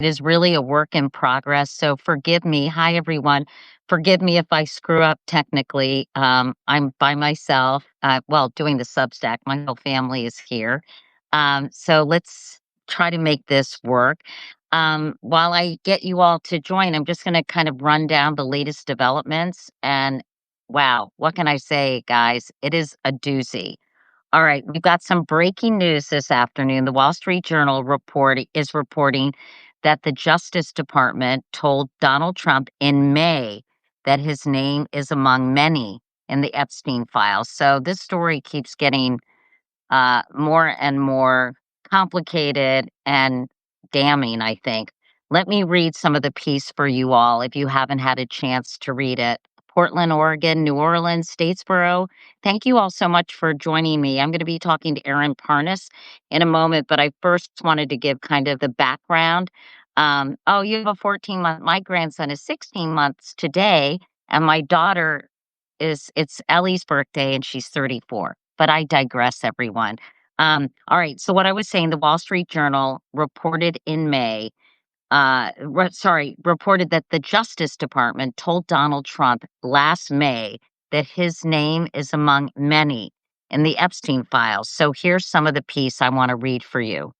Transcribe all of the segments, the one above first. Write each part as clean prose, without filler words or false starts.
It is really a work in progress, so forgive me. Hi, everyone. Forgive me if I screw up technically. I'm by myself, well, doing the Substack. My whole family is here. So let's try to make this work. While I get you all to join, I'm just going to kind of run down the latest developments. And wow, what can I say, guys? It is a doozy. All right, we've got some breaking news this afternoon. The Wall Street Journal is reporting that the Justice Department told Donald Trump in May that his name is among many in the Epstein files. So this story keeps getting more and more complicated and damning, I think. Let me read some of the piece for you all if you haven't had a chance to read it. Portland, Oregon, New Orleans, Statesboro. Thank you all so much for joining me. I'm going to be talking to Aaron Parnes in a moment, but I first wanted to give kind of the background. Oh, you have a 14-month. My grandson is 16 months today, and my daughter it's Ellie's birthday and she's 34. But I digress, everyone. All right. So what I was saying, the Wall Street Journal reported in May, reported that the Justice Department told Donald Trump last May that his name is among many in the Epstein files. So here's some of the piece I want to read for you.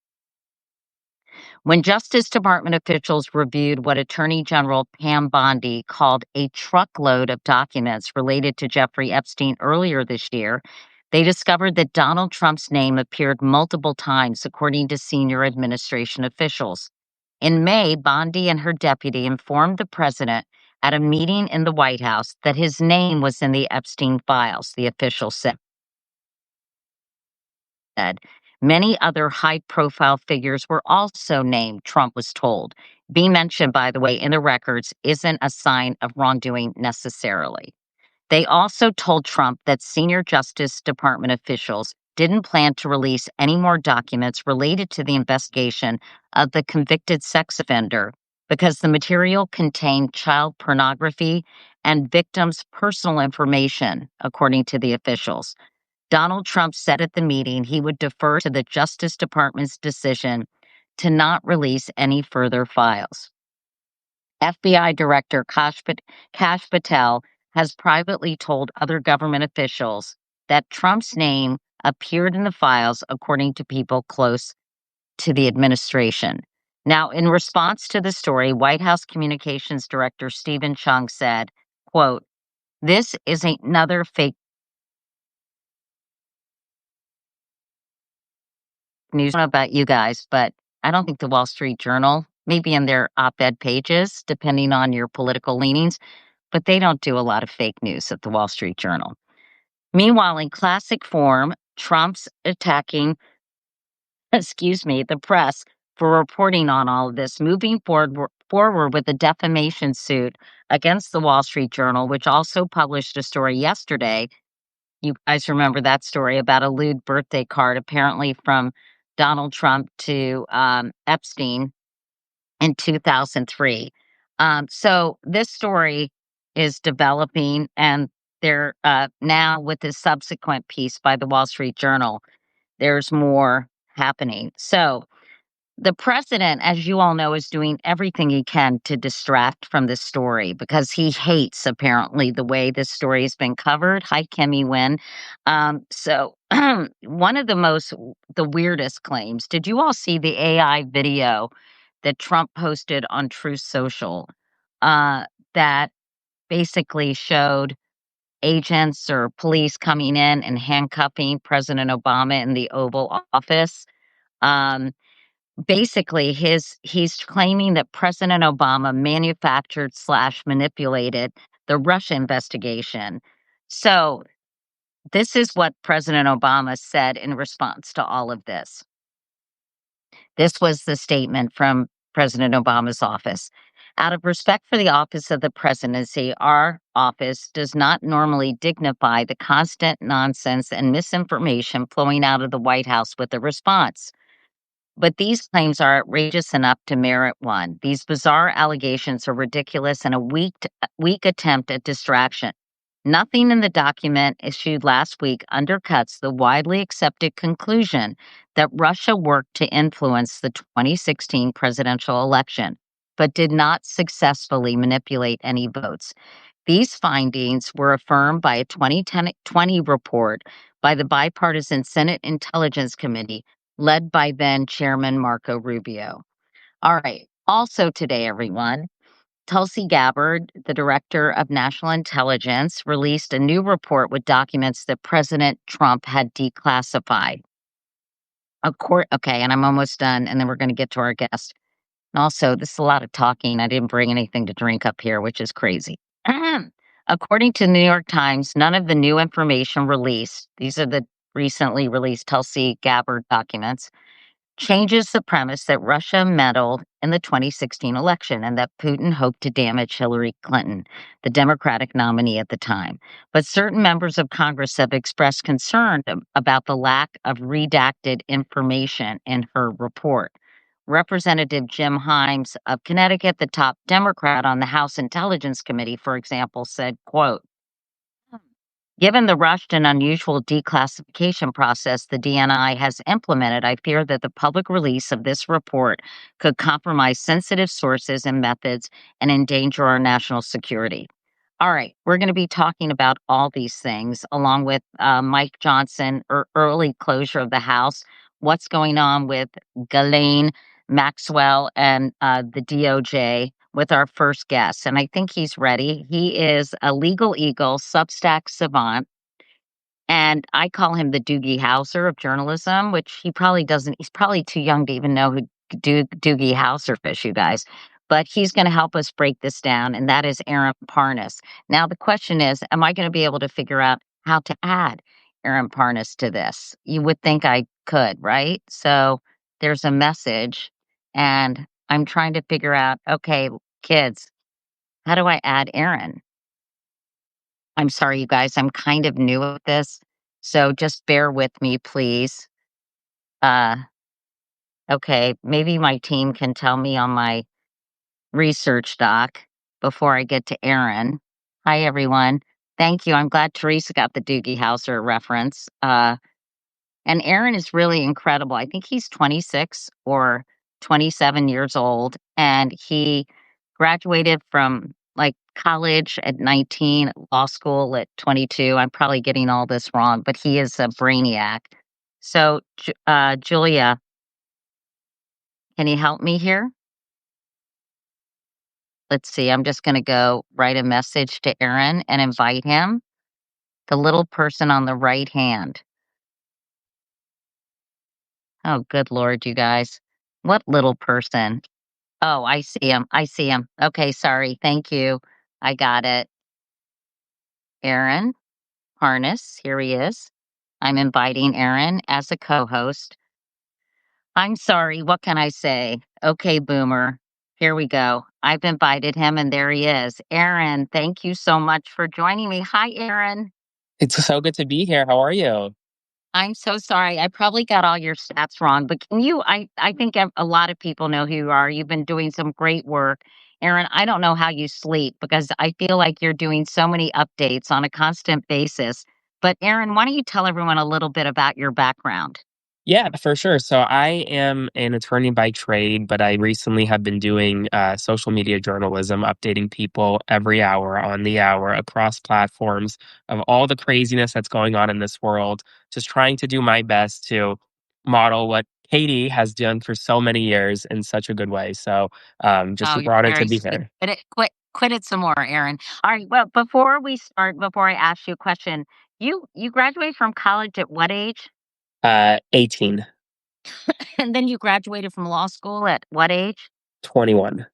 When Justice Department officials reviewed what Attorney General Pam Bondi called a truckload of documents related to Jeffrey Epstein earlier this year, they discovered that Donald Trump's name appeared multiple times, according to senior administration officials. In May, Bondi and her deputy informed the president at a meeting in the White House that his name was in the Epstein files, the official said. Many other high profile figures were also named, Trump was told. Being mentioned, by the way, in the records isn't a sign of wrongdoing necessarily. They also told Trump that senior Justice Department officials didn't plan to release any more documents related to the investigation of the convicted sex offender because the material contained child pornography and victims' personal information, according to the officials. Donald Trump said at the meeting he would defer to the Justice Department's decision to not release any further files. FBI Director Kash Patel has privately told other government officials that Trump's name appeared in the files, according to people close to the administration. Now, in response to the story, White House Communications Director Stephen Chung said, quote, "This is another fake news." I don't know about you guys, but I don't think the Wall Street Journal, maybe in their op-ed pages, depending on your political leanings, but they don't do a lot of fake news at the Wall Street Journal. Meanwhile, in classic form, Trump's attacking, the press for reporting on all of this, moving forward with a defamation suit against the Wall Street Journal, which also published a story yesterday. You guys remember that story about a lewd birthday card, apparently from Donald Trump to Epstein in 2003. So this story is developing, and they're now with this subsequent piece by the Wall Street Journal, there's more happening. So the president, as you all know, is doing everything he can to distract from this story because he hates, apparently, the way this story has been covered. Hi, Kimmy Wynn. So one of the weirdest claims, did you all see the AI video that Trump posted on Truth Social that basically showed agents or police coming in and handcuffing President Obama in the Oval Office? Um, Basically, he's claiming that President Obama manufactured slash manipulated the Russia investigation. So this is what President Obama said in response to all of this. This was the statement from President Obama's office. Out of respect for the office of the presidency, our office does not normally dignify the constant nonsense and misinformation flowing out of the White House with a response. But these claims are outrageous enough to merit one. These bizarre allegations are ridiculous and a weak attempt at distraction. Nothing in the document issued last week undercuts the widely accepted conclusion that Russia worked to influence the 2016 presidential election, but did not successfully manipulate any votes. These findings were affirmed by a 2020 report by the bipartisan Senate Intelligence Committee, led by then Chairman Marco Rubio. All right. Also today, everyone, Tulsi Gabbard, the director of national intelligence, released a new report with documents that President Trump had declassified. Okay, and I'm almost done, and then we're going to get to our guest. And also, this is a lot of talking. I didn't bring anything to drink up here, which is crazy. According to the New York Times, none of the new information released, these are the recently released Tulsi Gabbard documents, changes the premise that Russia meddled in the 2016 election and that Putin hoped to damage Hillary Clinton, the Democratic nominee at the time. But certain members of Congress have expressed concern about the lack of redacted information in her report. Representative Jim Himes of Connecticut, the top Democrat on the House Intelligence Committee, for example, said, quote, "Given the rushed and unusual declassification process the DNI has implemented, I fear that the public release of this report could compromise sensitive sources and methods and endanger our national security." All right, we're going to be talking about all these things, along with Mike Johnson, early closure of the House, what's going on with Ghislaine Maxwell and the DOJ, with our first guest. And I think he's ready. He is a legal eagle, Substack savant. And I call him the Doogie Howser of journalism, which he probably doesn't. He's probably too young to even know who Doogie Howser fish, you guys. But he's going to help us break this down, and that is Aaron Parnes. Now, the question is, am I going to be able to figure out how to add Aaron Parnes to this? You would think I could, right? So there's a message, and I'm trying to figure out, okay, kids, how do I add Aaron? I'm sorry, you guys, I'm kind of new at this, so just bear with me, please. Uh, okay, maybe my team can tell me on my research doc before I get to Aaron. Hi, everyone. Thank you. I'm glad Teresa got the Doogie Howser reference. And Aaron is really incredible. I think he's 26 or 27 years old, and he graduated from like college at 19, law school at 22. I'm probably getting all this wrong, but he is a brainiac. So, Julia, can you help me here? Let's see. I'm just going to go write a message to Aaron and invite him, the little person on the right hand. Oh, good Lord, you guys. What little person? Oh, I see him. I see him. Okay, sorry. Thank you. I got it. Aaron Parnes, here he is. I'm inviting Aaron as a co-host. I'm sorry. What can I say? Okay, Boomer. Here we go. I've invited him, and there he is. Aaron, thank you so much for joining me. Hi, Aaron. It's so good to be here. How are you? I'm so sorry. I probably got all your stats wrong, but can you? I think a lot of people know who you are. You've been doing some great work. Aaron, I don't know how you sleep because I feel like you're doing so many updates on a constant basis. But Aaron, why don't you tell everyone a little bit about your background? Yeah, for sure. So I am an attorney by trade, but I recently have been doing social media journalism, updating people every hour on the hour across platforms of all the craziness that's going on in this world. Just trying to do my best to model what Katie has done for so many years in such a good way. So just Oh, super you're honored to very be sweet. here. Quit it some more, Aaron. All right. Well, before we start, before I ask you a question, you graduated from college at what age? 18, And then you graduated from law school at what age? 21.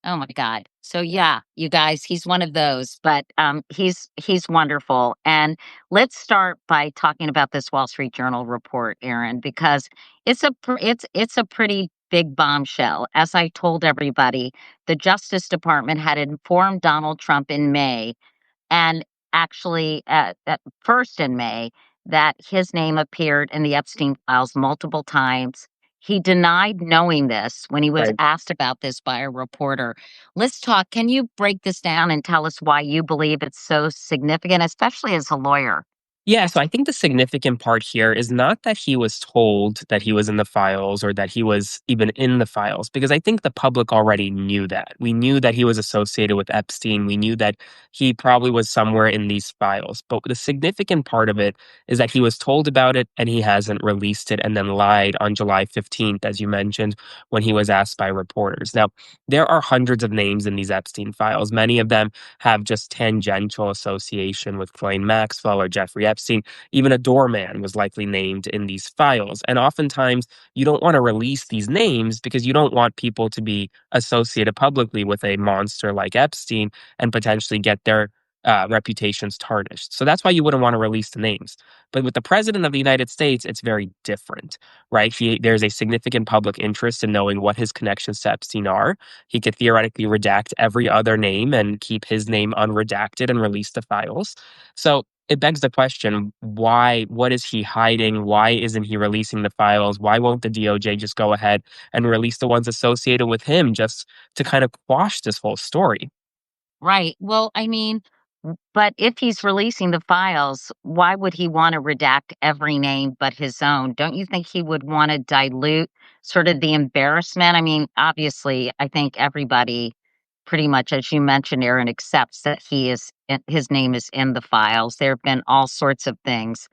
Oh my God. So yeah, you guys, he's one of those, but he's wonderful. And let's start by talking about this Wall Street Journal report, Aaron, because it's a pretty big bombshell. As I told everybody, the Justice Department had informed Donald Trump in May, and actually at first in May, that his name appeared in the Epstein files multiple times. He denied knowing this when he was Right. asked about this by a reporter. Let's talk. Can you break this down and tell us why you believe it's so significant, especially as a lawyer? Yeah, so I think the significant part here is not that he was told that he was in the files or that he was even in the files, because I think the public already knew that. We knew that he was associated with Epstein. We knew that he probably was somewhere in these files. But the significant part of it is that he was told about it and he hasn't released it and then lied on July 15th, as you mentioned, when he was asked by reporters. Now, there are hundreds of names in these Epstein files. Many of them have just tangential association with Ghislaine Maxwell or Jeffrey Epstein. Even a doorman was likely named in these files. And oftentimes, you don't want to release these names because you don't want people to be associated publicly with a monster like Epstein and potentially get their reputations tarnished. So that's why you wouldn't want to release the names. But with the president of the United States, it's very different, right? There's a significant public interest in knowing what his connections to Epstein are. He could theoretically redact every other name and keep his name unredacted and release the files. So it begs the question, why, what is he hiding? Why isn't he releasing the files? Why won't the DOJ just go ahead and release the ones associated with him just to kind of quash this whole story? Right. Well, I mean, but if he's releasing the files, why would he want to redact every name but his own? Don't you think he would want to dilute sort of the embarrassment? I mean, obviously, I think everybody pretty much, as you mentioned, Aaron, accepts that his name is in the files. There have been all sorts of things,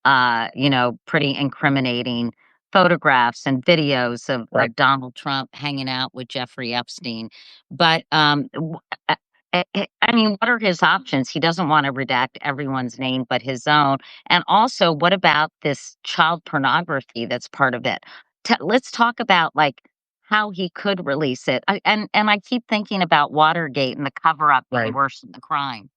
pretty incriminating photographs and videos Right. of Donald Trump hanging out with Jeffrey Epstein. But I mean, what are his options? He doesn't wanna redact everyone's name but his own, and also, what about this child pornography that's part of it? Let's talk about, like, how he could release it. And I keep thinking about Watergate and the cover-up being Right. worse than the crime.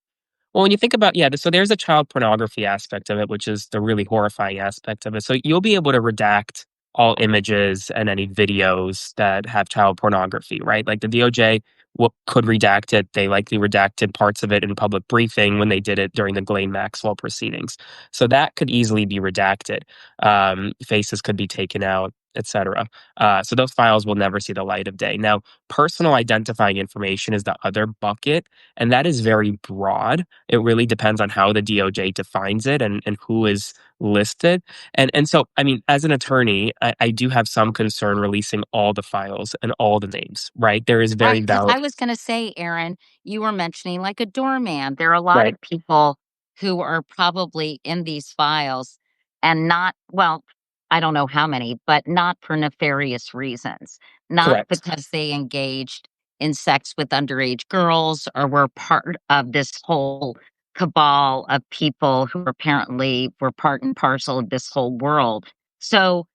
Well, when you think about, yeah, so there's a child pornography aspect of it, which is the really horrifying aspect of it. So you'll be able to redact all images and any videos that have child pornography, right? Like the DOJ could redact it. They likely redacted parts of it in public briefing when they did it during the Ghislaine Maxwell proceedings. So that could easily be redacted. Faces could be taken out, etc. So those files will never see the light of day. Now, personal identifying information is the other bucket, and that is very broad. It really depends on how the DOJ defines it and who is listed. And so, I mean, as an attorney, I do have some concern releasing all the files and all the names, right? There is very Right, because valid. I was gonna say, Aaron, you were mentioning, like, a doorman. There are a lot Right. of people who are probably in these files and not well, I don't know how many, but not for nefarious reasons. Not Correct. because they engaged in sex with underage girls or were part of this whole cabal of people who apparently were part and parcel of this whole world. So,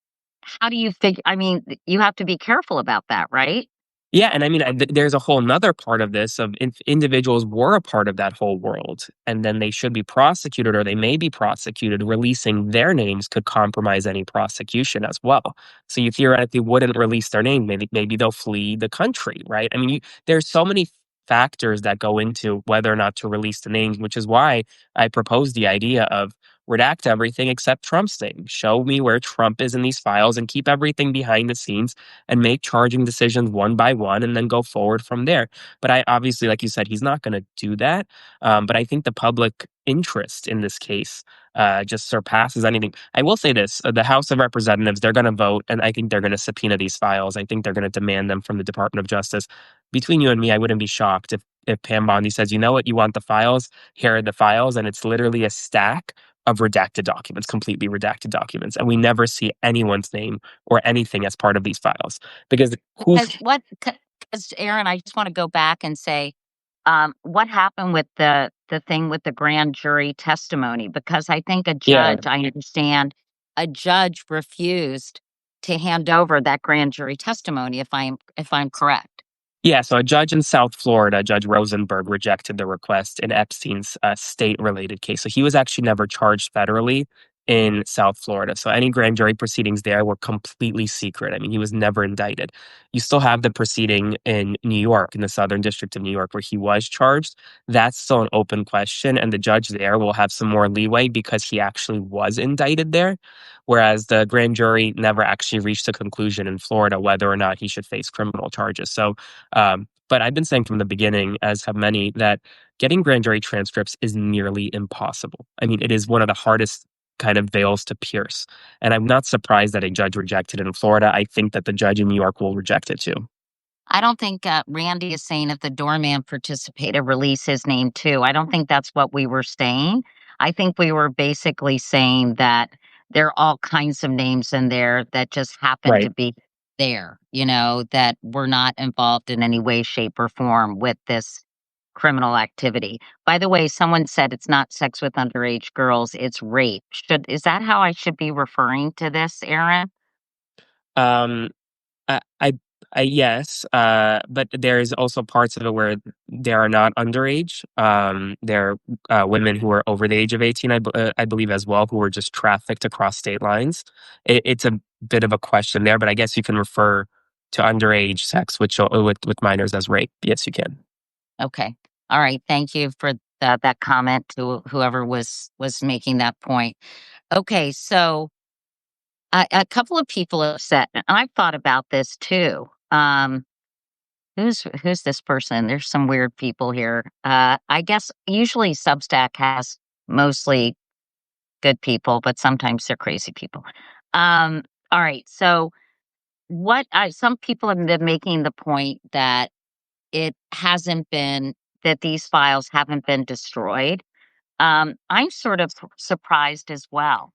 how do you figure? I mean, you have to be careful about that, right? Yeah, and I mean, there's a whole nother part of this of if individuals were a part of that whole world, and then they should be prosecuted or they may be prosecuted, releasing their names could compromise any prosecution as well. So you theoretically wouldn't release their name. Maybe they'll flee the country, right? I mean, there's so many factors that go into whether or not to release the names, which is why I proposed the idea of redact everything except Trump's name. Show me where Trump is in these files and keep everything behind the scenes and make charging decisions one by one and then go forward from there. But I obviously, like you said, he's not going to do that. But I think the public interest in this case just surpasses anything. I will say this, the House of Representatives, they're going to vote, and I think they're going to subpoena these files. I think they're going to demand them from the Department of Justice. Between you and me, I wouldn't be shocked if Pam Bondi says, you know what, you want the files? Here are the files. And it's literally a stack of redacted documents, completely redacted documents. And we never see anyone's name or anything as part of these files. Because who's Because what? Because Aaron, I just wanna go back and say, what happened with the thing with the grand jury testimony? Because I think yeah. I understand a judge refused to hand over that grand jury testimony, if I'm correct. Yeah, so a judge in South Florida, Judge Rosenberg, rejected the request in Epstein's state-related case. So he was actually never charged federally in South Florida. So any grand jury proceedings there were completely secret. I mean, he was never indicted. You still have the proceeding in New York, in the Southern District of New York, where he was charged. That's still an open question, and the judge there will have some more leeway because he actually was indicted there, whereas the grand jury never actually reached a conclusion in Florida whether or not he should face criminal charges. So But I've been saying from the beginning, as have many, that getting grand jury transcripts is nearly impossible. I mean, it is one of the hardest kind of veils to pierce. And I'm not surprised that a judge rejected it in Florida. I think that the judge in New York will reject it too. I don't think Randy is saying if the doorman participated, release his name too. I don't think that's what we were saying. I think we were basically saying that there are all kinds of names in there that just happen to Right. be there, that were not involved in any way, shape, or form with this criminal activity. By the way, someone said it's not sex with underage girls, it's rape. Is that how I should be referring to this, Aaron? Um, I I yes, but there's also parts of it where they are not underage. There are, women who are over the age of 18, I believe as well, who were just trafficked across state lines. It's a bit of a question there, but I guess you can refer to underage sex with minors as rape. Yes, you can. Okay. All right. Thank you for that comment to whoever was making that point. Okay, so a couple of people have said, and I've thought about this too. Who's this person? There's some weird people here. I guess usually Substack has mostly good people, but sometimes they're crazy people. All right. So some people have been making the point that it hasn't been that these files haven't been destroyed. I'm sort of surprised as well.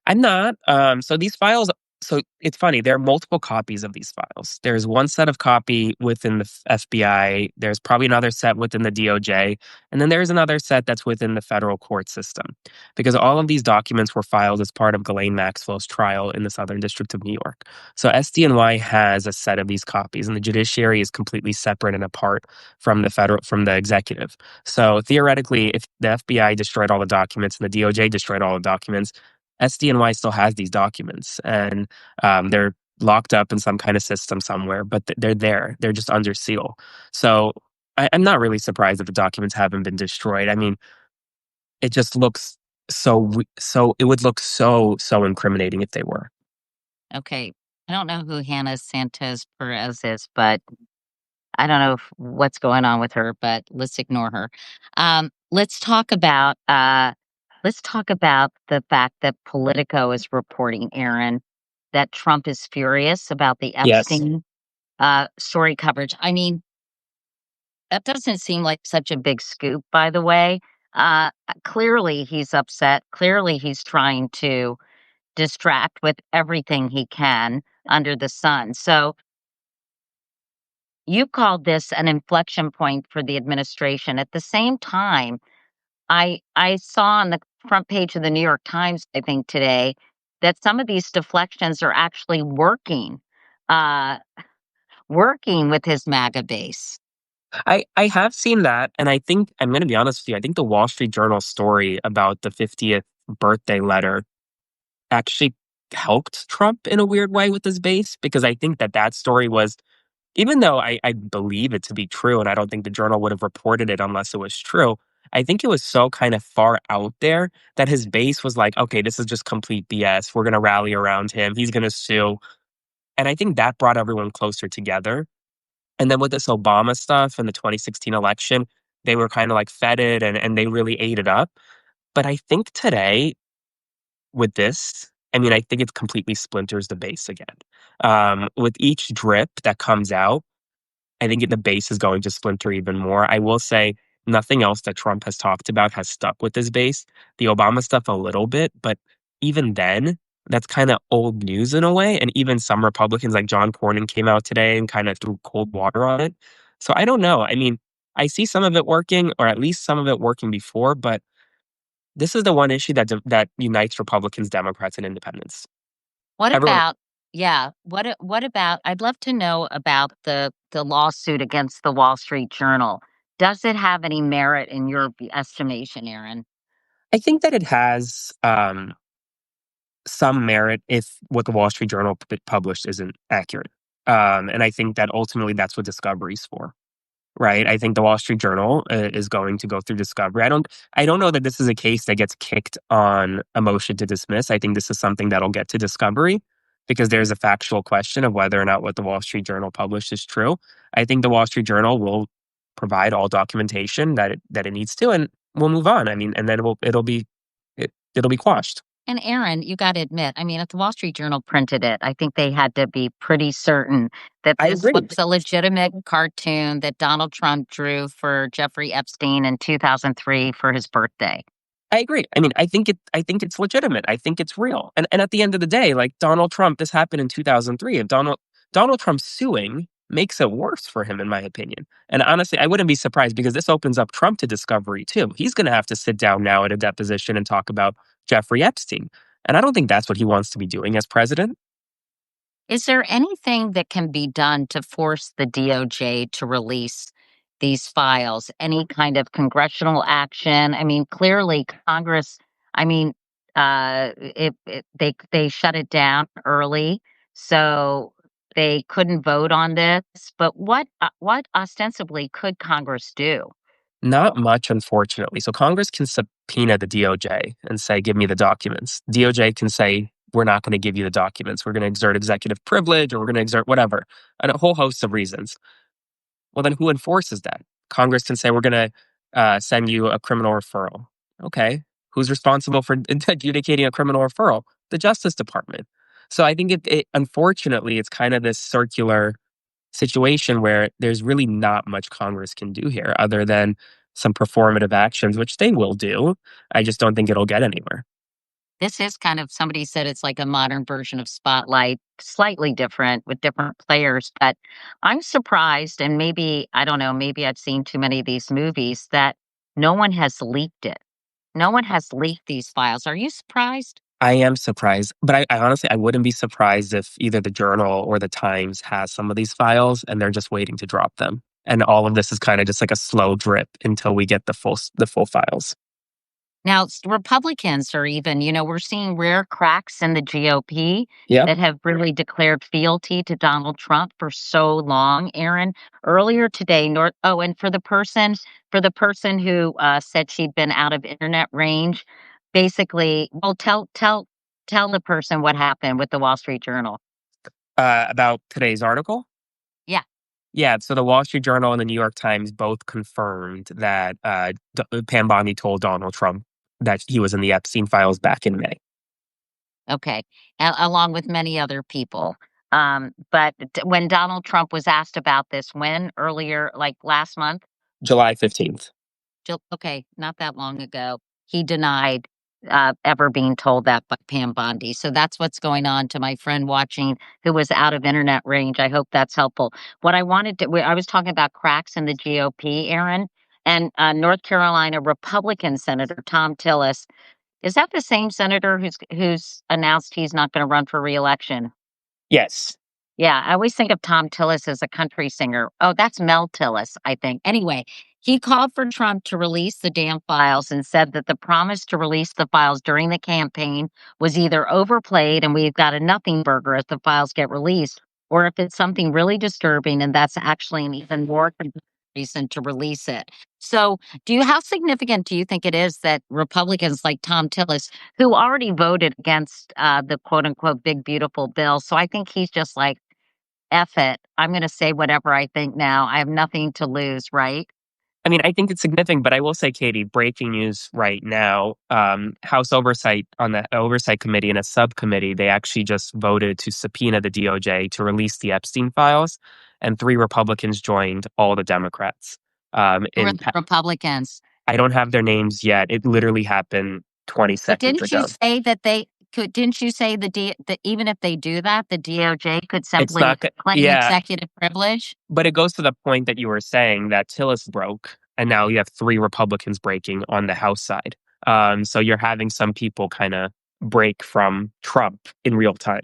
I'm not. So these files. So it's funny. There are multiple copies of these files. There's one set of copy within the FBI. There's probably another set within the DOJ, and then there's another set that's within the federal court system. Because all of these documents were filed as part of Ghislaine Maxwell's trial in the Southern District of New York. So SDNY has a set of these copies, and the judiciary is completely separate and apart from the executive. So theoretically, if the FBI destroyed all the documents and the DOJ destroyed all the documents, SDNY still has these documents, and they're locked up in some kind of system somewhere, but they're there. They're just under seal. So I'm not really surprised that the documents haven't been destroyed. I mean, it just looks so. It would look so incriminating if they were. Okay. I don't know who Hannah Santos Perez is, but I don't know what's going on with her, but let's ignore her. Um, let's talk about uh, let's talk about the fact that Politico is reporting, Aaron, that Trump is furious about the Yes. Epstein story coverage. I mean, that doesn't seem like such a big scoop, by the way. Clearly, he's upset. Clearly, he's trying to distract with everything he can under the sun. So, you called this an inflection point for the administration. At the same time, I saw on the front page of the New York Times, I think today, that some of these deflections are actually uh, working with his MAGA base. I have seen that, and I think I'm going to be honest with you. I think the Wall Street Journal story about the 50th birthday letter actually helped Trump in a weird way with his base, because I think that story was, even though I believe it to be true, and I don't think the Journal would have reported it unless it was true, I think it was so kind of far out there that his base was like, okay, this is just complete BS. We're going to rally around him. He's going to sue. And I think that brought everyone closer together. And then with this Obama stuff and the 2016 election, they were kind of like feted, and they really ate it up. But I think today, with this, I mean, I think it completely splinters the base again. With each drip that comes out, I think the base is going to splinter even more. I will say nothing else that Trump has talked about has stuck with his base. The Obama stuff a little bit, but even then, that's kind of old news in a way. And even some Republicans like John Cornyn came out today and kind of threw cold water on it. So I don't know. I mean, I see some of it working, or at least some of it working before, but this is the one issue that unites Republicans, Democrats, and Independents. What Everyone, about yeah, what about I'd love to know about the lawsuit against the Wall Street Journal. Does it have any merit in your estimation, Aaron? I think that it has some merit if what the Wall Street Journal published isn't accurate. And I think that ultimately that's what discovery's for, right? I think the Wall Street Journal is going to go through discovery. I don't know that this is a case that gets kicked on a motion to dismiss. I think this is something that'll get to discovery. because there's a factual question of whether or not what the Wall Street Journal published is true. I think the Wall Street Journal will provide all documentation that it needs to, and we'll move on. I mean, and then it'll be quashed. And Aaron, you got to admit, I mean, if the Wall Street Journal printed it, I think they had to be pretty certain that I this was agree. a legitimate cartoon that Donald Trump drew for Jeffrey Epstein in 2003 for his birthday. I agree. I mean, I think it's legitimate. I think it's real. And at the end of the day, like Donald Trump, this happened in 2003. If Donald Trump suing makes it worse for him, in my opinion. And honestly, I wouldn't be surprised because this opens up Trump to discovery too. He's going to have to sit down now at a deposition and talk about Jeffrey Epstein. And I don't think that's what he wants to be doing as president. Is there anything that can be done to force the DOJ to release these files? Any kind of congressional action? I mean, clearly Congress, I mean, they shut it down early, so they couldn't vote on this. But what ostensibly could Congress do? Not much, unfortunately. So Congress can subpoena the DOJ and say, give me the documents. DOJ can say, we're not going to give you the documents. We're going to exert executive privilege or we're going to exert whatever, and a whole host of reasons. Well, then who enforces that? Congress can say, we're going to send you a criminal referral. Okay. Who's responsible for adjudicating a criminal referral? The Justice Department. So I think unfortunately, it's kind of this circular situation where there's really not much Congress can do here other than some performative actions, which they will do. I just don't think it'll get anywhere. This is kind of somebody said it's like a modern version of Spotlight, slightly different with different players, but I'm surprised, and maybe, I don't know, maybe I've seen too many of these movies that no one has leaked it. No one has leaked these files. Are you surprised? I am surprised, but I honestly I wouldn't be surprised if either the Journal or the Times has some of these files and they're just waiting to drop them. And all of this is kind of just like a slow drip until we get the full files. Now, Republicans are even, we're seeing rare cracks in the GOP Yep. that have really declared fealty to Donald Trump for so long. Aaron, earlier today, and for the person who said she'd been out of internet range, basically, well, tell the person what happened with the Wall Street Journal. About today's article. Yeah. Yeah, so the Wall Street Journal and the New York Times both confirmed that Pam Bondi told Donald Trump that he was in the Epstein files back in May, Okay, along with many other people. But when Donald Trump was asked about this, when earlier, like last month, July 15th. okay, not that long ago, he denied ever being told that by Pam Bondi. So that's what's going on to my friend watching who was out of internet range. I hope that's helpful. What I wanted to, I was talking about cracks in the GOP, Aaron, and North Carolina Republican Senator Tom Tillis. Is that the same senator who's announced he's not gonna run for reelection? Yes. Yeah, I always think of Tom Tillis as a country singer. Oh, that's Mel Tillis, I think. Anyway, he called for Trump to release the damn files and said that the promise to release the files during the campaign was either overplayed and we've got a nothing burger if the files get released, or if it's something really disturbing and that's actually an even more compelling reason to release it. So, how significant do you think it is that Republicans like Tom Tillis, who already voted against the quote unquote big beautiful bill, so I think he's just like, F it. I'm gonna say whatever I think now. I have nothing to lose, right? I mean, I think it's significant, but I will say, Katie, breaking news right now. House Oversight on the Oversight Committee and a subcommittee, they actually just voted to subpoena the DOJ to release the Epstein files, and three Republicans joined all the Democrats. Who are the Republicans? I don't have their names yet. It literally happened 20 But seconds ago. didn't you say that even if they do that, the DOJ could It's simply not good. claim Yeah, executive privilege? but it goes to the point that you were saying that Tillis broke, and now you have three Republicans breaking on the House side. So you're having some people kind of break from Trump in real time.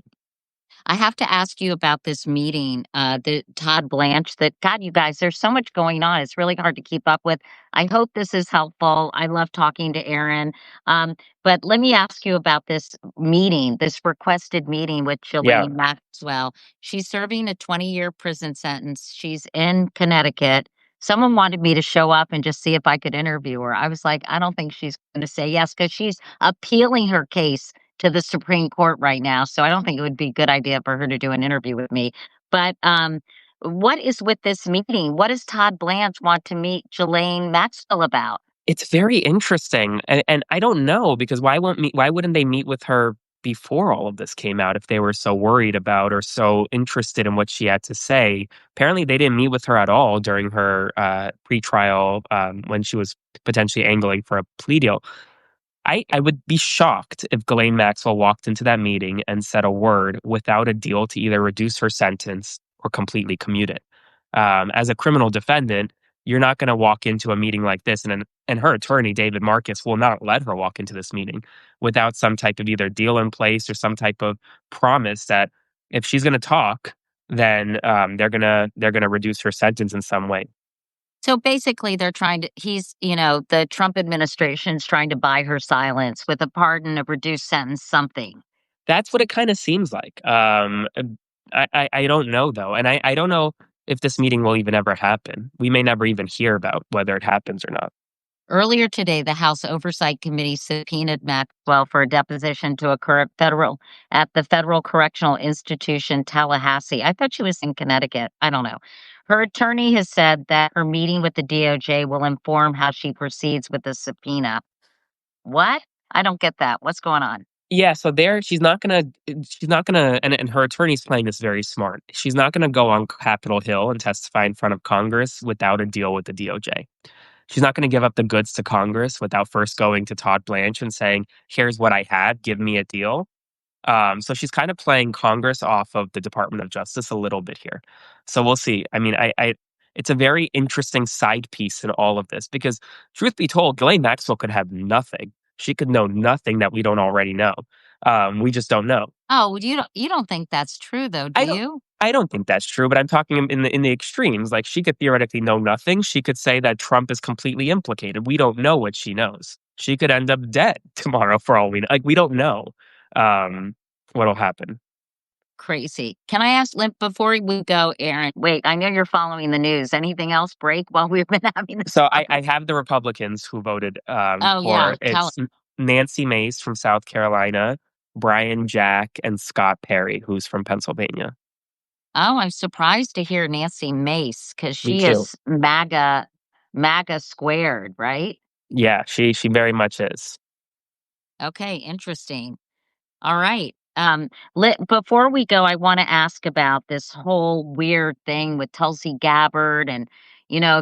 I have to ask you about this meeting, the Todd Blanche that God, you guys, there's so much going on. It's really hard to keep up with. I hope this is helpful. I love talking to Aaron. But let me ask you about this meeting, this requested meeting with Yeah. Ghislaine Maxwell. She's serving a 20-year prison sentence. She's in Connecticut. Someone wanted me to show up and just see if I could interview her. I was like, I don't think she's going to say yes because she's appealing her case to the Supreme Court right now, so I don't think it would be a good idea for her to do an interview with me. But, what is with this meeting? What does Todd Blanche want to meet Ghislaine Maxwell about? It's very interesting, and I don't know because why wouldn't they meet with her before all of this came out if they were so worried about or so interested in what she had to say? Apparently, they didn't meet with her at all during her, pretrial, when she was potentially angling for a plea deal. I would be shocked if Ghislaine Maxwell walked into that meeting and said a word without a deal to either reduce her sentence or completely commute it. As a criminal defendant, you're not going to walk into a meeting like this, and her attorney, David Marcus, will not let her walk into this meeting without some type of either deal in place or some type of promise that if she's going to talk, then they're gonna reduce her sentence in some way. So basically, they're trying to the Trump administration's trying to buy her silence with a pardon, a reduced sentence, something. That's what it kinda seems like. I don't know, though, and I don't know if this meeting will even ever happen. We may never even hear about whether it happens or not. Earlier today, the House Oversight Committee subpoenaed Maxwell for a deposition to occur at the Federal Correctional Institution, Tallahassee. I thought she was in Connecticut. I don't know. Her attorney has said that her meeting with the DOJ will inform how she proceeds with the subpoena. What? I don't get that. What's going on? Yeah, so there she's not gonna and her attorney's playing this very smart. She's not gonna go on Capitol Hill and testify in front of Congress without a deal with the DOJ. She's not gonna give up the goods to Congress without first going to Todd Blanche and saying, "Here's what I had, give me a deal." So she's kind of playing Congress off of the Department of Justice a little bit here. So we'll see. I mean, it's a very interesting side piece in all of this because, truth be told, Ghislaine Maxwell could have nothing. She could know nothing that we don't already know. We just don't know. Oh, you don't think that's true though, do I don't. you? I don't think that's true, but I'm talking in the extremes. Like she could theoretically know nothing. She could say that Trump is completely implicated. We don't know what she knows. She could end up dead tomorrow for all we know. Like we don't know um, what'll happen. Crazy. Can I ask, before we go, Aaron? Wait, I know you're following the news. Anything else break while we've been having this So I conversation? have the Republicans who voted Oh yeah, for tell. Nancy Mace from South Carolina, Brian Jack, and Scott Perry, who's from Pennsylvania. Oh, I'm surprised to hear Nancy Mace because Me she too. is MAGA squared, right? Yeah, she very much is. Okay, interesting. All right. Before we go, I want to ask about this whole weird thing with Tulsi Gabbard and,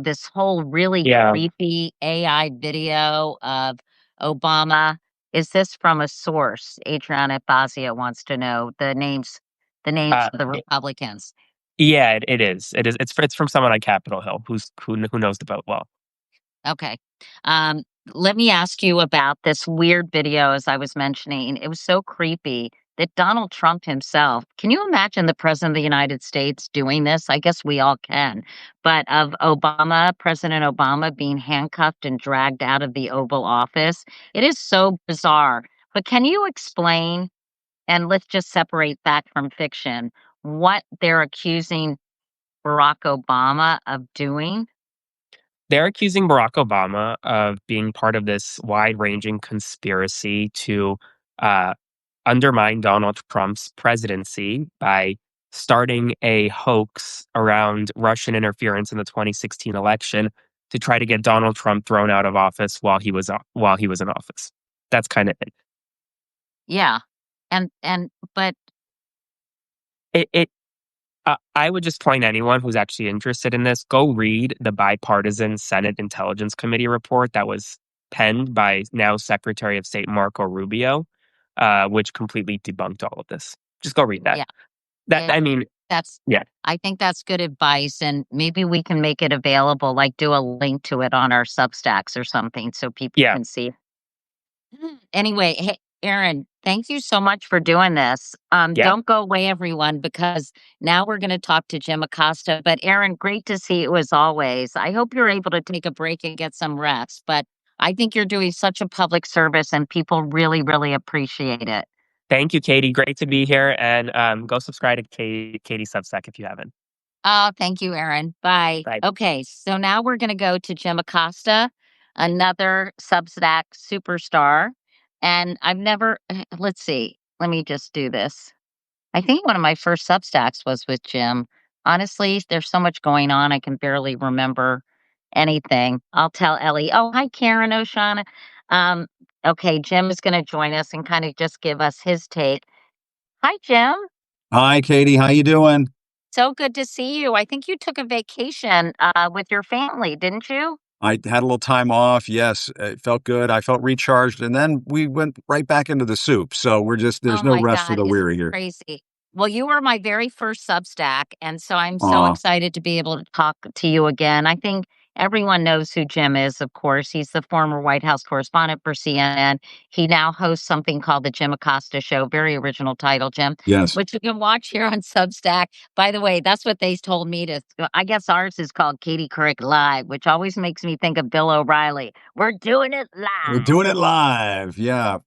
this whole really Yeah. creepy AI video of Obama. Is this from a source? Adriana Fazio wants to know the names Uh, of the it- Republicans. yeah, it is. It is. It's from someone on Capitol Hill who knows the vote well. Okay. Um, Let me ask you about this weird video, as I was mentioning. It was so creepy that Donald Trump himself, can you imagine the president of the United States doing this? I guess we all can. But of President Obama being handcuffed and dragged out of the Oval Office, it is so bizarre. But can you explain, and let's just separate fact from fiction, what they're accusing Barack Obama of doing? They're accusing Barack Obama of being part of this wide-ranging conspiracy to uh, undermine Donald Trump's presidency by starting a hoax around Russian interference in the 2016 election to try to get Donald Trump thrown out of office while he was in office. That's kind of it. Yeah. But It I would just point anyone who's actually interested in this, go read the bipartisan Senate Intelligence Committee report that was penned by now Secretary of State Marco Rubio, which completely debunked all of this. Just go read that. yeah, That yeah, I mean, that's yeah, I think that's good advice, and maybe we can make it available, like do a link to it on our Substacks or something so people yeah, can see. Anyway, hey, Aaron, thank you so much for doing this. yeah. Don't go away, everyone, because now we're going to talk to Jim Acosta. But Aaron, great to see you as always. I hope you're able to take a break and get some rest. But I think you're doing such a public service, and people really, really appreciate it. Thank you, Katie. Great to be here, and go subscribe to Katie Substack if you haven't. Oh, thank you, Erin. Bye. Bye. Okay, so now we're going to go to Jim Acosta, another Substack superstar. And I've never let's see, let me just do this. I think one of my first Substacks was with Jim. Honestly, there's so much going on, I can barely remember anything. I'll tell Ellie. Oh, hi, Karen O'Shaughnessy. Um, okay, Jim is gonna join us and kinda just give us his take. Hi, Jim. Hi, Katie. How you doing? So good to see you. I think you took a vacation, with your family, didn't you? I had a little time off. Yes, it felt good. I felt recharged, and then we went right back into the soup. So there's Oh no my rest for god, the isn't weary it here. crazy? Well, you were my very first Substack, and so I'm so Aw, excited to be able to talk to you again. I think everyone knows who Jim is, of course. He's the former White House correspondent for CNN. He now hosts something called the Jim Acosta Show, very original title, Jim, yes. which you can watch here on Substack. By the way, that's what they told me to. I guess ours is called Katie Couric Live, which always makes me think of Bill O'Reilly. We're doing it We're live. doing it live. Yeah.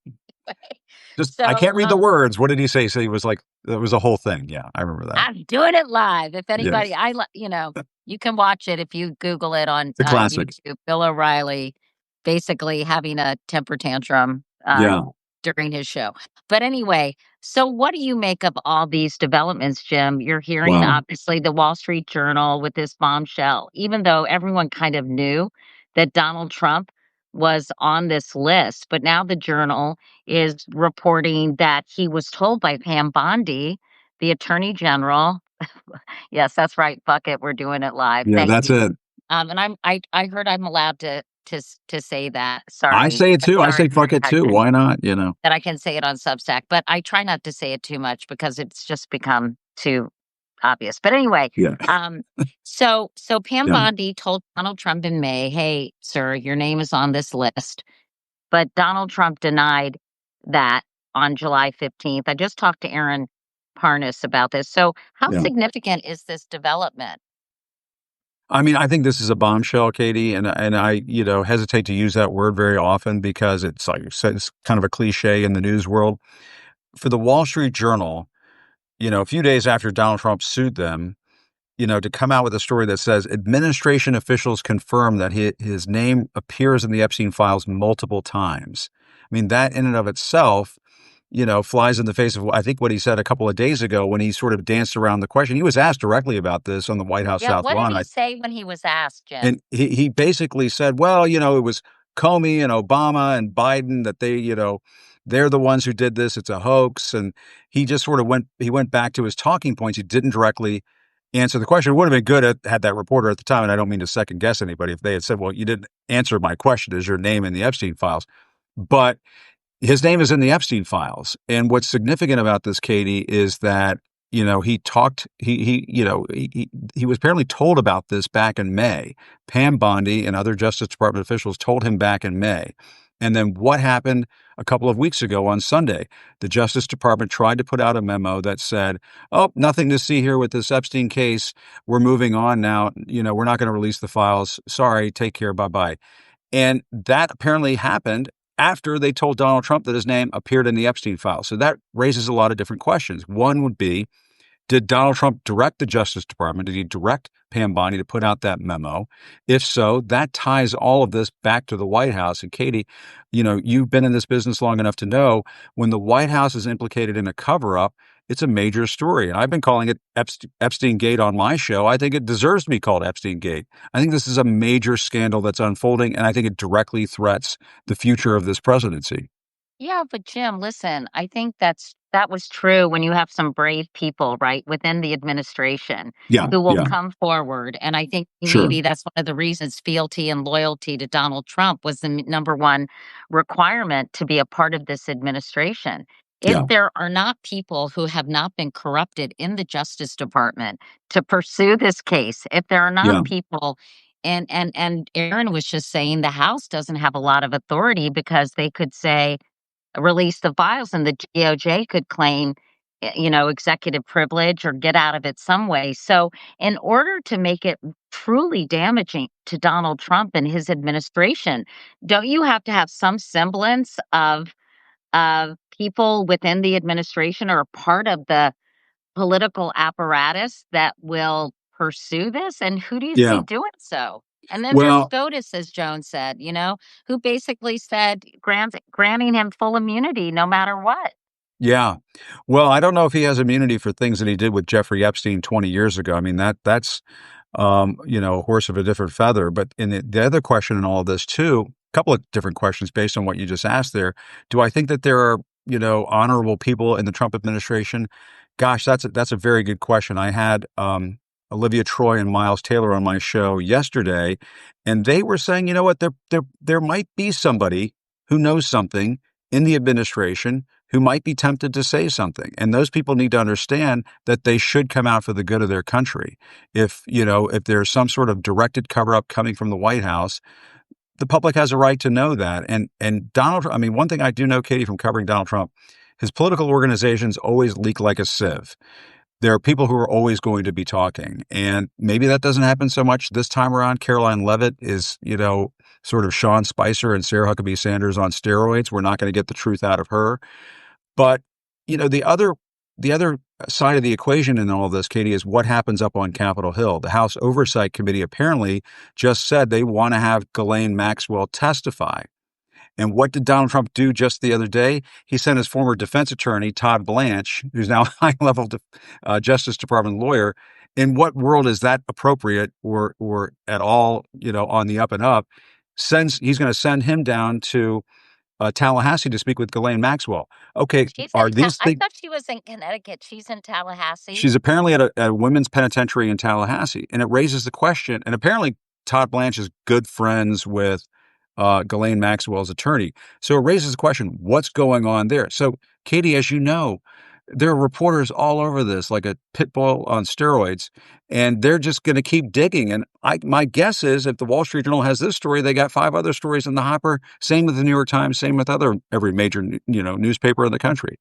Just I So, can't read the words. What did he say? So he was like, that was a whole thing. Yeah, I remember that. I'm doing it live. If anybody, Yes. you can watch it if you Google it on The classic. YouTube. Bill O'Reilly basically having a temper tantrum Yeah. during his show. But anyway, so what do you make of all these developments, Jim? You're hearing Wow. obviously the Wall Street Journal with this bombshell, even though everyone kind of knew that Donald Trump was on this list. But now the Journal is reporting that he was told by Pam Bondi, the Attorney General. Yes, that's right. Fuck it. We're doing it live. Yeah, Thank that's you. it. And I heard I'm allowed to say that. I Sorry. say it too. I Sorry say for fuck it too. texting Why not? that I can say it on Substack, but I try not to say it too much because it's just become too obvious. But anyway, Yeah. um, so Pam Yeah. Bondi told Donald Trump in May, "Hey, sir, your name is on this list." But Donald Trump denied that on July 15th. I just talked to Aaron Parnes about this. So, how Yeah. significant is this development? I mean, I think this is a bombshell, Katie, and I, hesitate to use that word very often because it's like you said, it's kind of a cliche in the news world. For the Wall Street Journal, a few days after Donald Trump sued them, to come out with a story that says administration officials confirm that his name appears in the Epstein files multiple times. I mean, that in and of itself, flies in the face of I think what he said a couple of days ago when he sort of danced around the question. He was asked directly about this on the White House Yeah, South what did Lawn. he say when he was asked, Jim? And he basically said, well, it was Comey and Obama and Biden that they're the ones who did this. It's a hoax. And he just sort of went back to his talking points. He didn't directly answer the question. It would have been good had that reporter at the time, and I don't mean to second guess anybody, if they had said, well, you didn't answer my question. Is your name in the Epstein files? But his name is in the Epstein files. And what's significant about this, Katie, is that, he talked, he was apparently told about this back in May. Pam Bondi and other Justice Department officials told him back in May. And then what happened a couple of weeks ago on Sunday? The Justice Department tried to put out a memo that said, oh, nothing to see here with this Epstein case. We're moving on now. We're not going to release the files. Sorry, take care. Bye bye. And that apparently happened after they told Donald Trump that his name appeared in the Epstein file. So that raises a lot of different questions. One would be, did Donald Trump direct the Justice Department? Did he direct Pam Bondi to put out that memo? If so, that ties all of this back to the White House. And Katie, you've been in this business long enough to know when the White House is implicated in a cover up, it's a major story. And I've been calling it Epstein Gate on my show. I think it deserves to be called Epstein Gate. I think this is a major scandal that's unfolding, and I think it directly threats the future of this presidency. Yeah, but Jim, listen, I think that was true when you have some brave people, right, within the administration Yeah, who will yeah, come forward. And I think sure. maybe that's one of the reasons fealty and loyalty to Donald Trump was the number one requirement to be a part of this administration. If Yeah, there are not people who have not been corrupted in the Justice Department to pursue this case, if there are not yeah, people and Aaron was just saying the House doesn't have a lot of authority because they could say release the files and the DOJ could claim, executive privilege or get out of it some way. So, in order to make it truly damaging to Donald Trump and his administration, don't you have to have some semblance of people within the administration or part of the political apparatus that will pursue this? And who do you see yeah. doing so? And then there's Well, SCOTUS, as Joan said, who basically said granting him full immunity no matter what. yeah. Well, I don't know if he has immunity for things that he did with Jeffrey Epstein 20 years ago. I mean, that's a horse of a different feather. But in the other question in all of this too, a couple of different questions based on what you just asked there. Do I think that there are, honorable people in the Trump administration? Gosh, that's a very good question. I had Olivia Troy and Miles Taylor on my show yesterday, and they were saying, you know what, there might be somebody who knows something in the administration who might be tempted to say something. And those people need to understand that they should come out for the good of their country. If there's some sort of directed cover up coming from the White House, the public has a right to know that. And Donald Trump, I mean, one thing I do know, Katie, from covering Donald Trump, his political organizations always leak like a sieve. There are people who are always going to be talking. And maybe that doesn't happen so much this time around. Caroline Leavitt is, sort of Sean Spicer and Sarah Huckabee Sanders on steroids. We're not going to get the truth out of her. But, the other side of the equation in all this, Katie, is what happens up on Capitol Hill. The House Oversight Committee apparently just said they want to have Ghislaine Maxwell testify. And what did Donald Trump do just the other day? He sent his former defense attorney, Todd Blanche, who's now a high-level Justice Department lawyer. In what world is that appropriate or at all, on the up and up? He's going to send him down to Tallahassee to speak with Ghislaine Maxwell. Okay, are these I things? thought she was in Connecticut. She's in Tallahassee. She's apparently at a women's penitentiary in Tallahassee, and it raises the question. And apparently, Todd Blanche is good friends with Ghislaine Maxwell's attorney, so it raises the question: what's going on there? So, Katie, as you know, there are reporters all over this, like a pit bull on steroids, and they're just going to keep digging. And my guess is, if the Wall Street Journal has this story, they got 5 other stories in the hopper. Same with the New York Times. Same with every major newspaper in the country.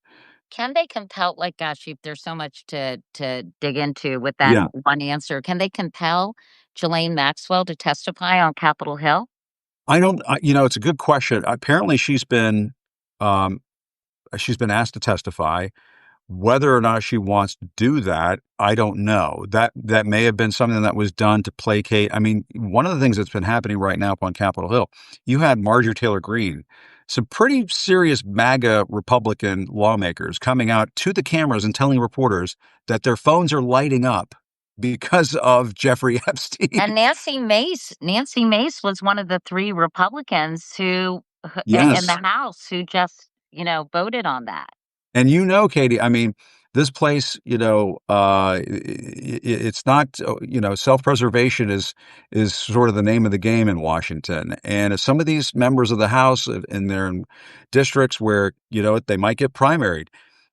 Can they compel, like, gosh, if there's so much to dig into with that Yeah, one answer, can they compel Ghislaine Maxwell to testify on Capitol Hill? I don't. It's a good question. Apparently, um, she's been asked to testify. Whether or not she wants to do that, I don't know. That may have been something that was done to placate. I mean, one of the things that's been happening right now up on Capitol Hill, you had Marjorie Taylor Greene, some pretty serious MAGA Republican lawmakers coming out to the cameras and telling reporters that their phones are lighting up because of Jeffrey Epstein. And Nancy Mace was one of the 3 Republicans who in Yes. the House who just, voted on that. And Katie, I mean, this place, it's not, self-preservation is sort of the name of the game in Washington. And if some of these members of the House in their districts where, they might get primaried,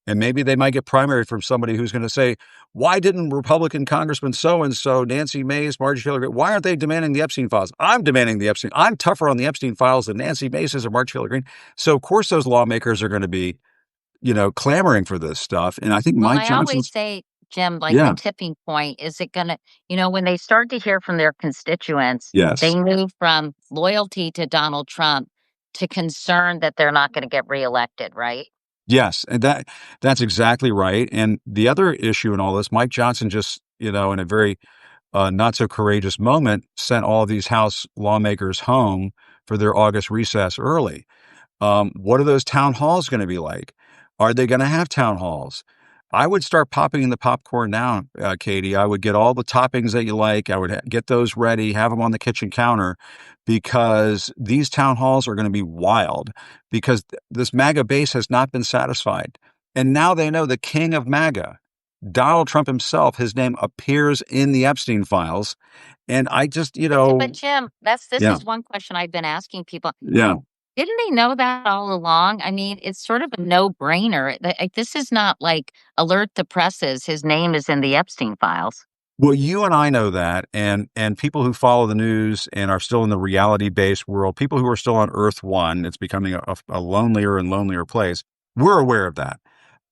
and maybe they might get primaried from somebody who's going to say, why didn't Republican Congressman so-and-so, Nancy Mace, Marjorie Taylor Greene, why aren't they demanding the Epstein files? I'm demanding the Epstein. I'm tougher on the Epstein files than Nancy Mace is or Marjorie Taylor Greene. So, of course, those lawmakers are going to be clamoring for this stuff. And I think Well, Mike I always Johnson's, say, Jim, like the yeah, tipping point, is it gonna, when they start to hear from their constituents, yes, they move from loyalty to Donald Trump to concern that they're not gonna get reelected, right? yes. And that's exactly right. And the other issue in all this, Mike Johnson just, in a very not so courageous moment, sent all of these House lawmakers home for their August recess early. What are those town halls going to be like? Are they going to have town halls? I would start popping in the popcorn now, Katie. I would get all the toppings that you like. I would get those ready, have them on the kitchen counter, because these town halls are going to be wild because this MAGA base has not been satisfied. And now they know the king of MAGA, Donald Trump himself, his name appears in the Epstein files. And I just, But Jim, this yeah, is one question I've been asking people. yeah. Didn't they know that all along? I mean, it's sort of a no-brainer. This is not like alert the presses, his name is in the Epstein files. Well, you and I know that, and people who follow the news and are still in the reality-based world, people who are still on Earth One, it's becoming a lonelier and lonelier place. We're aware of that.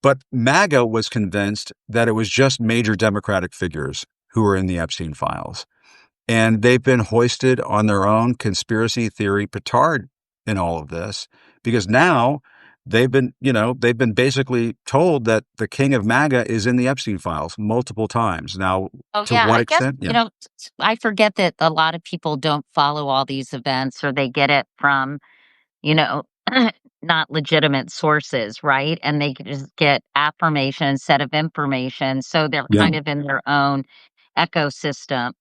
But MAGA was convinced that it was just major Democratic figures who were in the Epstein files. And they've been hoisted on their own conspiracy theory petard in all of this, because now they've been basically told that the king of MAGA is in the Epstein files multiple times. Now, Oh, to yeah, what I guess, extent? Yeah. I forget that a lot of people don't follow all these events or they get it from, you know, not legitimate sources, right? And they could just get affirmation instead of information, so they're Yeah. kind of in their own ecosystem,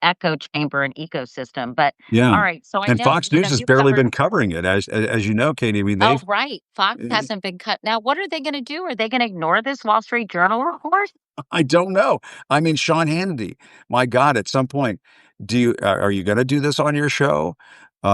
echo chamber and ecosystem, but Yeah. alright, so I And know, Fox News has you barely covered. been covering it as you know, Katie. I mean, Oh, they've right, Fox eh, hasn't been cut. Now what are they gonna do? Are they gonna ignore this Wall Street Journal report? I don't know. I mean, Sean Hannity, my God, at some point, are you gonna do this on your show?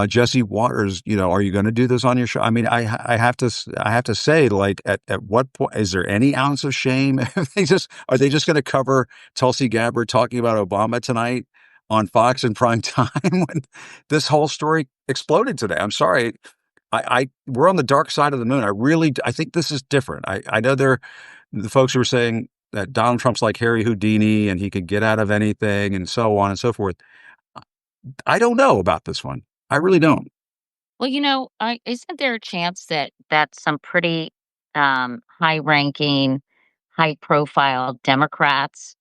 Jesse Waters, are you gonna do this on your show? I mean, I have to say, like, at what point is there any ounce of shame? Are they just gonna cover Tulsi Gabbard talking about Obama tonight on Fox in prime time when this whole story exploded today? I'm sorry. We're on the dark side of the moon. I think this is different. I know the folks who were saying that Donald Trump's like Harry Houdini and he could get out of anything and so on and so forth. I don't know about this one. I really don't. Well, isn't there a chance that some pretty, high-ranking, high-profile Democrats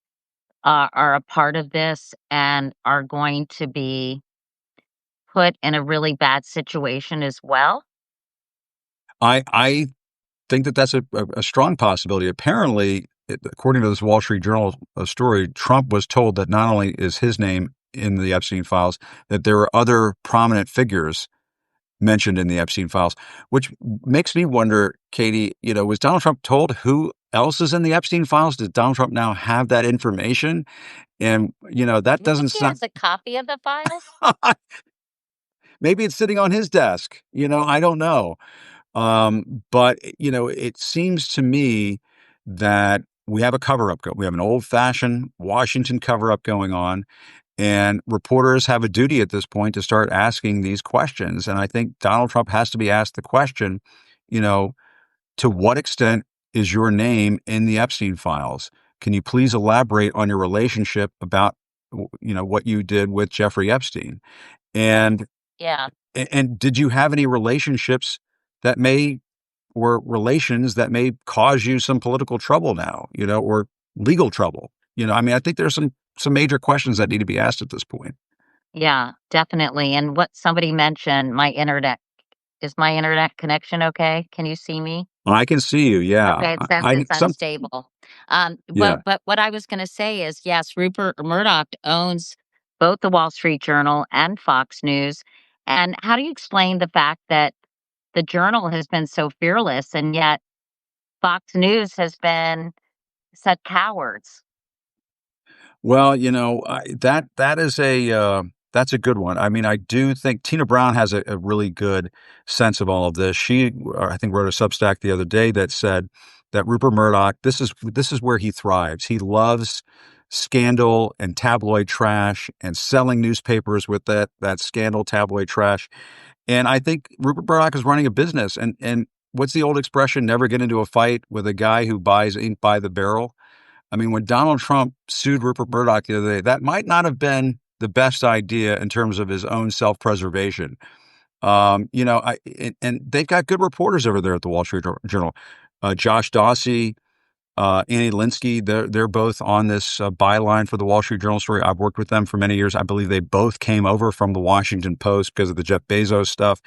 are a part of this and are going to be put in a really bad situation as well? I think that that's a strong possibility. Apparently, according to this Wall Street Journal story, Trump was told that not only is his name in the Epstein files, that there are other prominent figures mentioned in the Epstein files, which makes me wonder, Katie, was Donald Trump told who else is in the Epstein files? Does Donald Trump now have that information? And, that Do you think doesn't he sound, has a copy of the files? maybe it's sitting on his desk. I don't know. But it seems to me that we have a cover up. We have an old fashioned Washington cover up going on. And reporters have a duty at this point to start asking these questions. And I think Donald Trump has to be asked the question, you know, to what extent is your name in the Epstein files? Can you please elaborate on your relationship about, what you did with Jeffrey Epstein? And Yeah. and did you have any relationships that may or relations that may cause you some political trouble now, or legal trouble? I mean, I think there's some major questions that need to be asked at this point. Yeah, definitely, and what somebody mentioned, my internet connection okay? Can you see me? I can see you. Yeah. Okay, it says it's unstable. Yeah. But what I was gonna say is, yes, Rupert Murdoch owns both the Wall Street Journal and Fox News, and how do you explain the fact that the Journal has been so fearless, and yet Fox News has been such cowards? Well, that's a good one. I mean, I do think Tina Brown has a really good sense of all of this. She, I think, wrote a Substack the other day that said that Rupert Murdoch, this is where he thrives. He loves scandal and tabloid trash and selling newspapers with that scandal tabloid trash. And I think Rupert Murdoch is running a business. And what's the old expression? Never get into a fight with a guy who buys ink by the barrel. I mean, when Donald Trump sued Rupert Murdoch the other day, that might not have been the best idea in terms of his own self-preservation. And they've got good reporters over there at the Wall Street Journal. Josh Dawsey, Annie Linsky, they're both on this byline for the Wall Street Journal story. I've worked with them for many years. I believe they both came over from the Washington Post because of the Jeff Bezos stuff.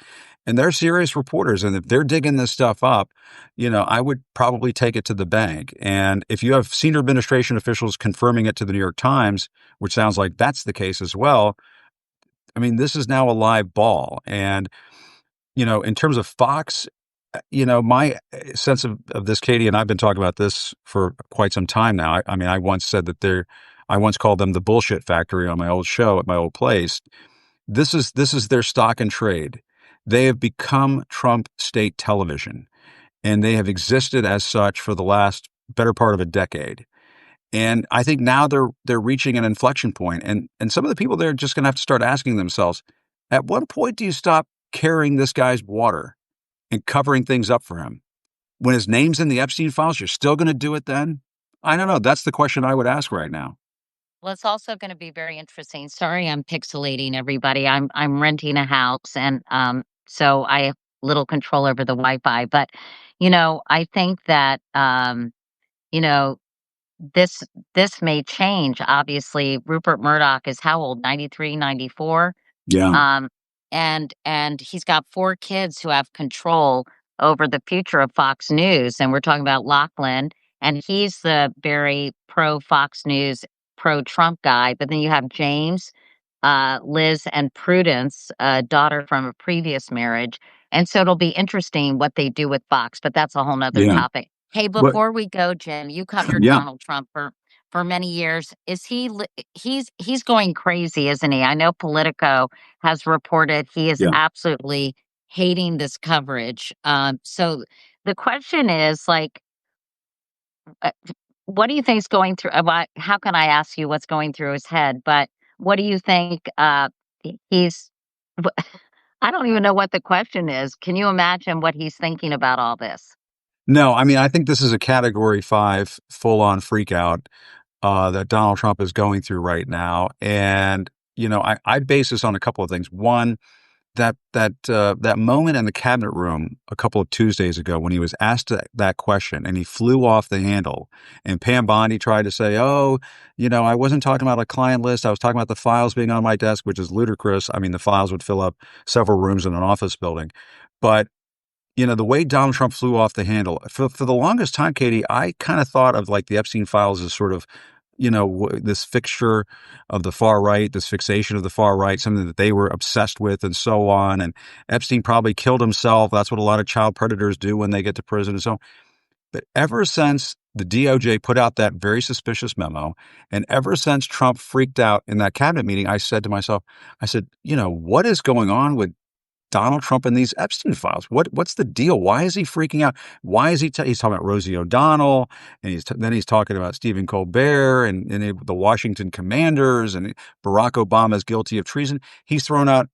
And they're serious reporters. And if they're digging this stuff up, I would probably take it to the bank. And if you have senior administration officials confirming it to the New York Times, which sounds like that's the case as well, I mean, this is now a live ball. And in terms of Fox, my sense of this, Katie, and I've been talking about this for quite some time now. I mean, I once said that I once called them the bullshit factory on my old show at my old place. This is their stock and trade. They have become Trump state television, and they have existed as such for the last better part of a decade. And I think now they're reaching an inflection point, and some of the people there are just going to have to start asking themselves, at what point do you stop carrying this guy's water and covering things up for him? When his name's in the Epstein files, you're still going to do it then? I don't know. That's the question I would ask right now. Well, it's also gonna be very interesting. Sorry, I'm pixelating everybody. I'm renting a house and, so I have little control over the Wi-Fi, but, I think that, you know, this this may change. Obviously, Rupert Murdoch is how old? 93, 94. Yeah. Um, and he's got 4 kids who have control over the future of Fox News, and we're talking about Lachlan, and he's the very pro Fox News, pro Trump guy. But then you have James, Liz, and Prudence, a daughter from a previous marriage, and so it'll be interesting what they do with Fox. But that's a whole nother Yeah. topic. Hey, But before we go, Jim, you covered yeah. Donald Trump for many years. Is he's going crazy, isn't he? I know Politico has reported he is Yeah. absolutely hating this coverage. So the question is like, uh, what do you think is going through? How can I ask you what's going through his head? But what do you think? He's. I don't even know what the question is. Can you imagine what he's thinking about all this? No, I mean, I think this is a Category 5 full-on freak out that Donald Trump is going through right now. And, I base this on a couple of things. One, that moment in the cabinet room a couple of Tuesdays ago when he was asked that question and he flew off the handle, and Pam Bondi tried to say, "Oh, I wasn't talking about a client list. I was talking about the files being on my desk," which is ludicrous. I mean, the files would fill up several rooms in an office building. But the way Donald Trump flew off the handle, for the longest time, Katie, I kind of thought of like the Epstein files as sort of, this fixture of the far right, this fixation of the far right, something that they were obsessed with and so on. And Epstein probably killed himself. That's what a lot of child predators do when they get to prison and so on. But ever since the DOJ put out that very suspicious memo, and ever since Trump freaked out in that cabinet meeting, I said to myself, what is going on with Donald Trump and these Epstein files? What's the deal? Why is he freaking out? Why is he's talking about Rosie O'Donnell, and then he's talking about Stephen Colbert and the Washington commanders, and Barack Obama is guilty of treason. He's thrown out.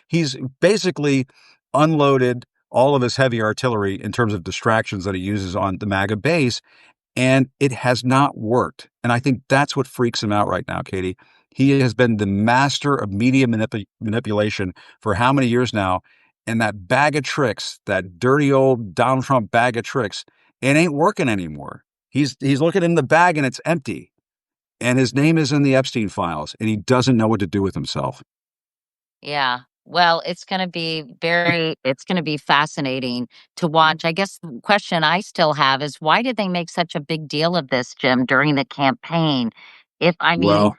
He's basically unloaded all of his heavy artillery in terms of distractions that he uses on the MAGA base, and it has not worked. And I think that's what freaks him out right now, Katie. He has been the master of media manipulation for how many years now? And that bag of tricks, that dirty old Donald Trump bag of tricks, it ain't working anymore. He's looking in the bag and it's empty. And his name is in the Epstein files, and he doesn't know what to do with himself. Yeah. Well, it's going to be fascinating to watch. I guess the question I still have is why did they make such a big deal of this, Jim, during the campaign? If I mean, Well,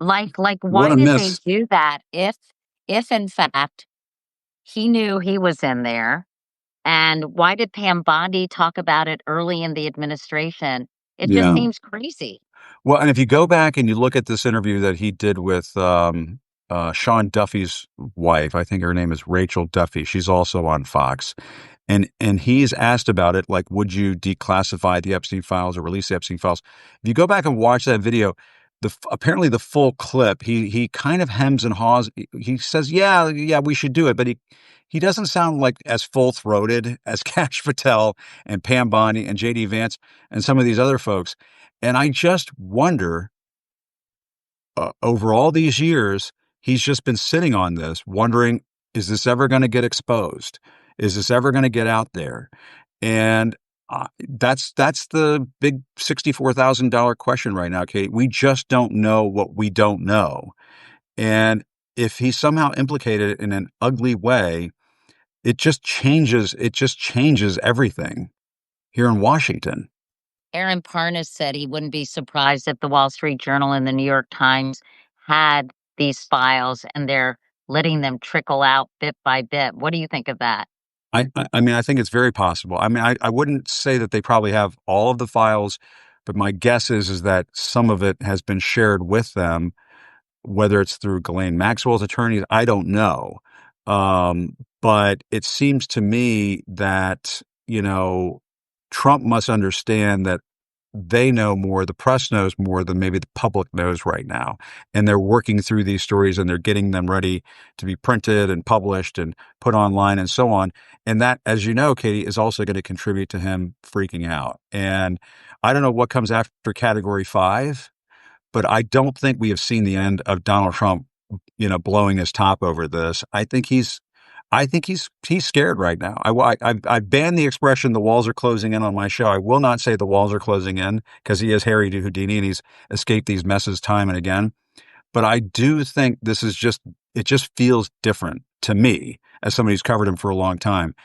like what why a did they miss. do that if in fact he knew he was in there? And why did Pam Bondi talk about it early in the administration? It just Yeah. seems crazy. Well, and if you go back and you look at this interview that he did with Sean Duffy's wife, I think her name is Rachel Duffy. She's also on Fox. And he's asked about it, like, would you declassify the Epstein files or release the Epstein files? If you go back and watch that video, apparently the full clip, he kind of hems and haws. He says, yeah, we should do it, but he doesn't sound like as full throated as Kash Patel and Pam Bondi and JD Vance and some of these other folks. And I just wonder, over all these years, he's just been sitting on this, wondering, is this ever going to get exposed? Is this ever going to get out there? And that's the big $64,000 question right now, Kate. We just don't know what we don't know. And if he's somehow implicated in an ugly way, it just changes everything here in Washington. Aaron Parnes said he wouldn't be surprised if the Wall Street Journal and the New York Times had these files and they're letting them trickle out bit by bit. What do you think of that? I mean, I think it's very possible. I mean, I wouldn't say that they probably have all of the files, but my guess is that some of it has been shared with them, whether it's through Ghislaine Maxwell's attorneys, I don't know. But it seems to me that, Trump must understand that they know more, the press knows more than maybe the public knows right now. And they're working through these stories and they're getting them ready to be printed and published and put online and so on. And that, as you know, Katie, is also going to contribute to him freaking out. And I don't know what comes after Category 5, but I don't think we have seen the end of Donald Trump, blowing his top over this. I think I think he's scared right now. I banned the expression "the walls are closing in" on my show. I will not say the walls are closing in because he is Harry Houdini and he's escaped these messes time and again. But I do think this is it just feels different to me as somebody who's covered him for a long time.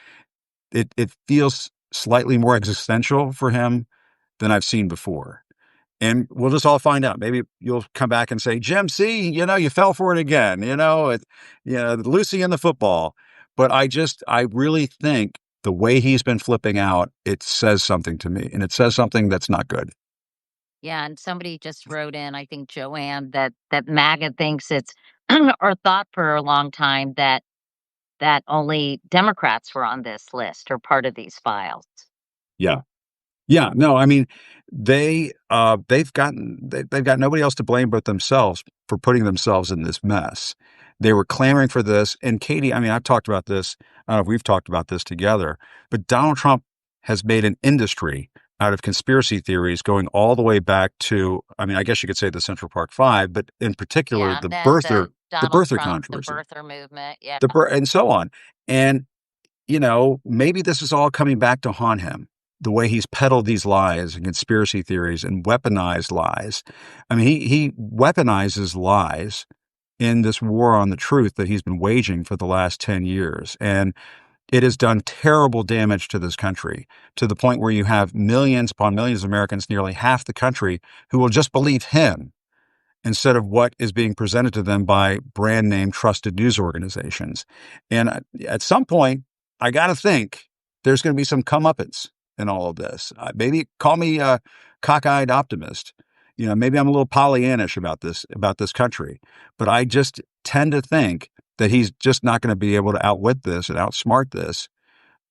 It feels slightly more existential for him than I've seen before. And we'll just all find out. Maybe you'll come back and say, Jim, see, you fell for it again. Lucy in the football. But I really think the way he's been flipping out, it says something to me, and it says something that's not good. Yeah, and somebody just wrote in, I think Joanne, that MAGA thinks it's or thought for a long time that only Democrats were on this list or part of these files. Yeah. Yeah, no, I mean, they've got nobody else to blame but themselves for putting themselves in this mess. They were clamoring for this, and Katie, I mean, I've talked about this. I don't know if we've talked about this together, but Donald Trump has made an industry out of conspiracy theories going all the way back to, I mean, I guess you could say the Central Park Five, but in particular Yeah, and then the Donald birther Trump, the controversy, birther movement. Yeah. and so on. And maybe this is all coming back to haunt him. The way he's peddled these lies and conspiracy theories and weaponized lies. I mean, he weaponizes lies in this war on the truth that he's been waging for the last 10 years. And it has done terrible damage to this country to the point where you have millions upon millions of Americans, nearly half the country, who will just believe him instead of what is being presented to them by brand name trusted news organizations. And at some point, I got to think there's going to be some comeuppance in all of this. Maybe call me a cockeyed optimist. Maybe I'm a little Pollyannish about this country, but I just tend to think that he's just not going to be able to outwit this and outsmart this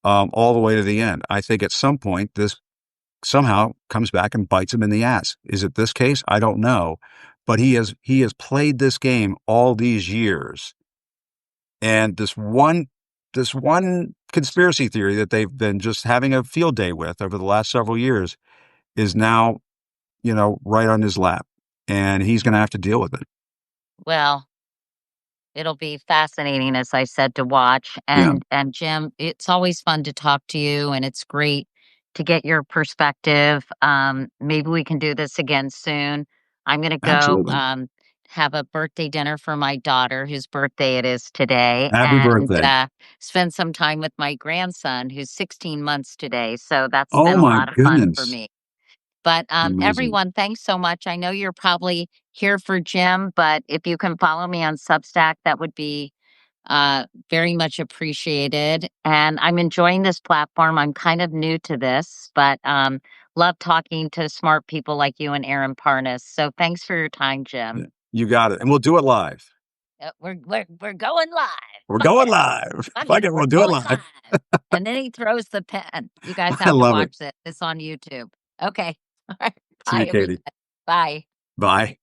all the way to the end. I think at some point this somehow comes back and bites him in the ass. Is it this case? I don't know. But he has played this game all these years. And this one conspiracy theory that they've been just having a field day with over the last several years is now, right on his lap. And he's going to have to deal with it. Well, it'll be fascinating, as I said, to watch. Yeah, And Jim, it's always fun to talk to you, and it's great to get your perspective. Maybe we can do this again soon. I'm going to go absolutely. have a birthday dinner for my daughter, whose birthday it is today, Happy and birthday. spend some time with my grandson, who's 16 months today. So that's Oh been a my lot of fun for goodness. me. But Amazing. everyone, thanks so much. I know you're probably here for Jim, but if you can follow me on Substack, that would be very much appreciated. And I'm enjoying this platform. I'm kind of new to this, but love talking to smart people like you and Aaron Parnes. So thanks for your time, Yeah, Jim. you got it. And we'll do it live. We're going live. We're Fuck going it. live. Fuck Fuck it. it, We're we'll do it going live. live. And then he throws the pen. You guys I have to love it. watch this. It's on YouTube. Okay. All right. See Bye, you, everybody. Katie. Bye. Bye.